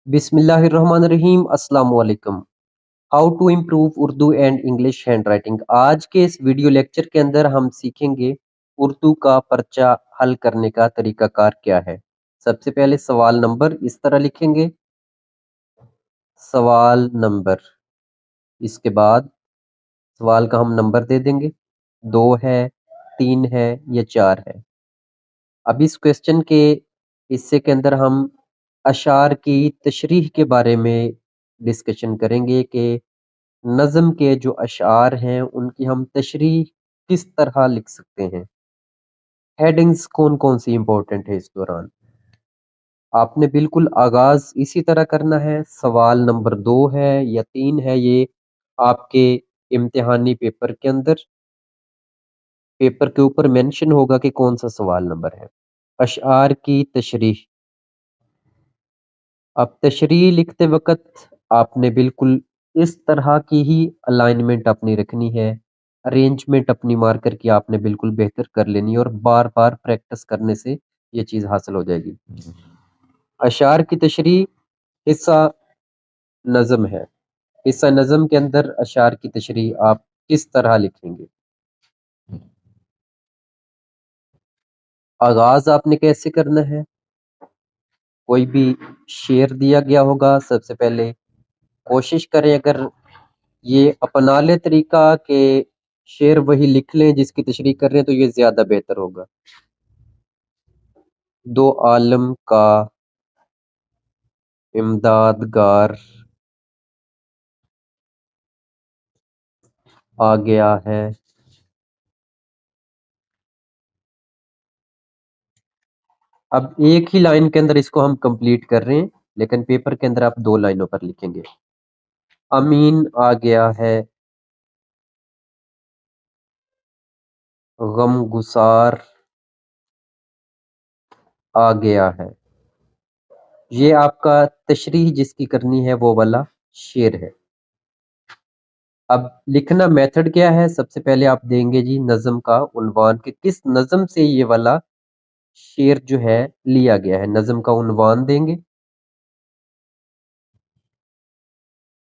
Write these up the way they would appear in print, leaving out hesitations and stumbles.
बिस्मिल्लाहिर्रहमानिर्रहीम अस्सलाम वालेकुम। How to improve Urdu and English handwriting. आज के इस वीडियो लेक्चर के अंदर हम सीखेंगे उर्दू का पर्चा हल करने का तरीकाकार क्या है। सबसे पहले सवाल नंबर इस तरह लिखेंगे, सवाल नंबर। इसके बाद सवाल का हम नंबर दे देंगे, 2 है, 3 है या 4 है। अब इस क्वेश्चन के हिस्से के अंदर हम अशार की तशरीह के बारे में डिस्कशन करेंगे कि नज़म के जो अशार हैं उनकी हम तशरीह किस तरह लिख सकते हैं। हेडिंग्स कौन कौन सी इंपॉर्टेंट है इस दौरान। आपने बिल्कुल आगाज इसी तरह करना है। सवाल नंबर 2 है या 3 है, ये आपके इम्तिहानी पेपर के ऊपर मेंशन होगा कि कौन सा सवाल नंबर है। अशआर की तशरीह। अब तशरीह लिखते वक्त आपने बिल्कुल इस तरह की ही अलाइनमेंट अपनी रखनी है, अरेंजमेंट अपनी मार्कर की आपने बिल्कुल बेहतर कर लेनी है और बार बार प्रैक्टिस करने से ये चीज़ हासिल हो जाएगी। अशार की तशरीह हिस्सा नज़म है। हिस्सा नज़म के अंदर अशार की तशरीह आप किस तरह लिखेंगे। आगाज आपने कैसे करना है। कोई भी शेर दिया गया होगा, सबसे पहले कोशिश करें अगर ये अपना ले तरीका के शेर वही लिख लें जिसकी तशरीह कर रहे हैं तो ये ज्यादा बेहतर होगा। दो आलम का इमदादगार आ गया है। अब एक ही लाइन के अंदर इसको हम कंप्लीट कर रहे हैं, लेकिन पेपर के अंदर आप 2 लाइनों पर लिखेंगे। अमीन आ गया है, गमगुसार आ गया है। ये आपका तशरीह जिसकी करनी है वो वाला शेर है। अब लिखना मेथड क्या है। सबसे पहले आप देंगे जी नज़म का उन्वान कि किस नज़म से ये वाला शेर जो है लिया गया है। नज़म का उन्वान देंगे,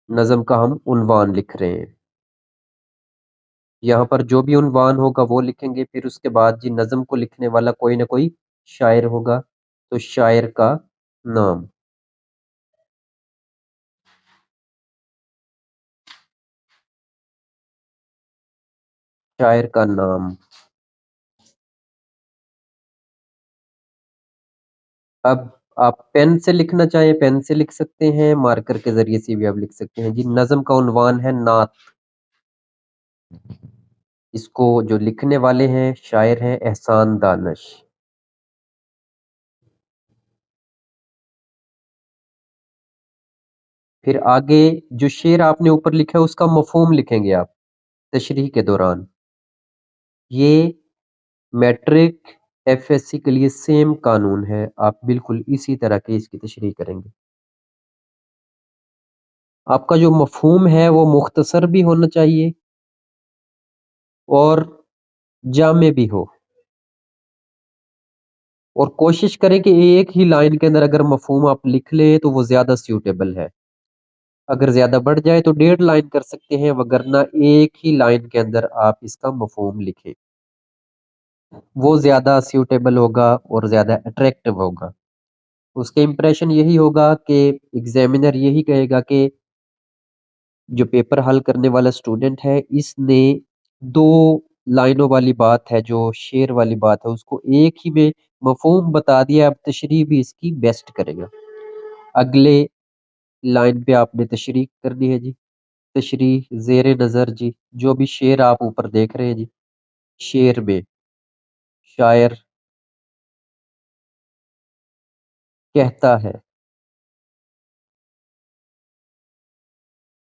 नज़म का हम उन्वान लिख रहे हैं। यहाँ पर जो भी उन्वान होगा वो लिखेंगे। फिर उसके बाद जी नज़म को लिखने वाला कोई ना कोई शायर होगा, तो शायर का नाम। शायर का नाम। अब आप पेन से लिखना चाहें पेन से लिख सकते हैं, मार्कर के जरिए से भी आप लिख सकते हैं जी। नज़म का उन्वान है नात। इसको जो लिखने वाले हैं शायर हैं एहसान दानिश। फिर आगे जो शेर आपने ऊपर लिखा है उसका मफहूम लिखेंगे आप तशरीह के दौरान। ये मैट्रिक एफएससी के लिए सेम कानून है, आप बिल्कुल इसी तरह की इसकी तशरीह करेंगे। आपका जो मफहूम है वो मुख्तसर भी होना चाहिए और जामे भी हो, और कोशिश करें कि एक ही लाइन के अंदर अगर मफहूम आप लिख ले तो वो ज्यादा सूटेबल है। अगर ज्यादा बढ़ जाए तो 1.5 लाइन कर सकते हैं, वगरना एक ही लाइन के अंदर आप इसका मफहूम लिखें, वो ज्यादा सूटेबल होगा और ज्यादा अट्रैक्टिव होगा। उसके इम्प्रेशन यही होगा कि एग्जामिनर यही कहेगा कि जो पेपर हल करने वाला स्टूडेंट है इसने 2 लाइनों वाली बात है, जो शेर वाली बात है, उसको एक ही में मफहूम बता दिया। अब तशरीह भी इसकी बेस्ट करेगा। अगले लाइन पे आपने तशरीह करनी है जी। तशरीह जेर नजर जी, जो भी शेर आप ऊपर देख रहे हैं जी, शेर में शायर कहता है।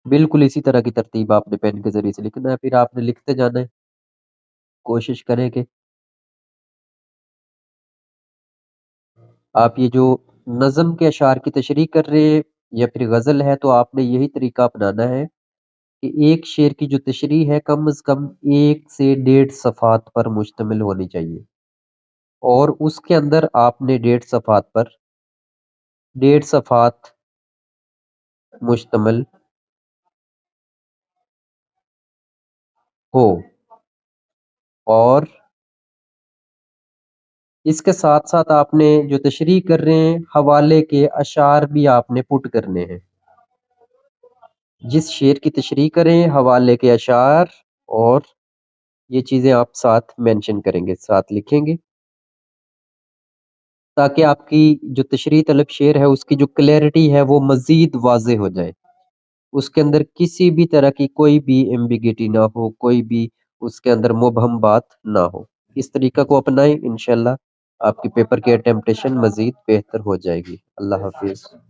बिल्कुल इसी तरह की तरतीब आपने पेन के जरिए से लिखना है, फिर आपने लिखते जाना है। कोशिश करें कि आप ये जो नज़म के अशार की तशरीह कर रहे हैं या फिर गज़ल है, तो आपने यही तरीका अपनाना है कि एक शेर की जो तशरीह है कम से कम 1 से 1.5 सफ़हात पर मुश्तमिल होनी चाहिए, और उसके अंदर आपने 1.5 सफ़हात पर 1.5 सफ़हात मुश्तमिल हो। और इसके साथ-साथ आपने जो तशरीह कर रहे हैं, हवाले के अशार भी आपने पुट करने हैं। जिस शेर की तशरीह करें, हवाले के अशार और ये चीज़ें आप साथ मेंशन करेंगे, साथ लिखेंगे, ताकि आपकी जो तशरीह तलब शेर है, उसकी जो क्लैरिटी है, वो मज़ीद वाज़ेह हो जाए। उसके अंदर किसी भी तरह की कोई भी एम्बिग्यूइटी ना हो, कोई भी उसके अंदर मुबहम बात ना हो। इस तरीका को अपनाएँ, इंशाअल्लाह आपके पेपर की अटेम्प्टेशन मज़ीद बेहतर हो जाएगी। अल्लाह हाफ़िज़।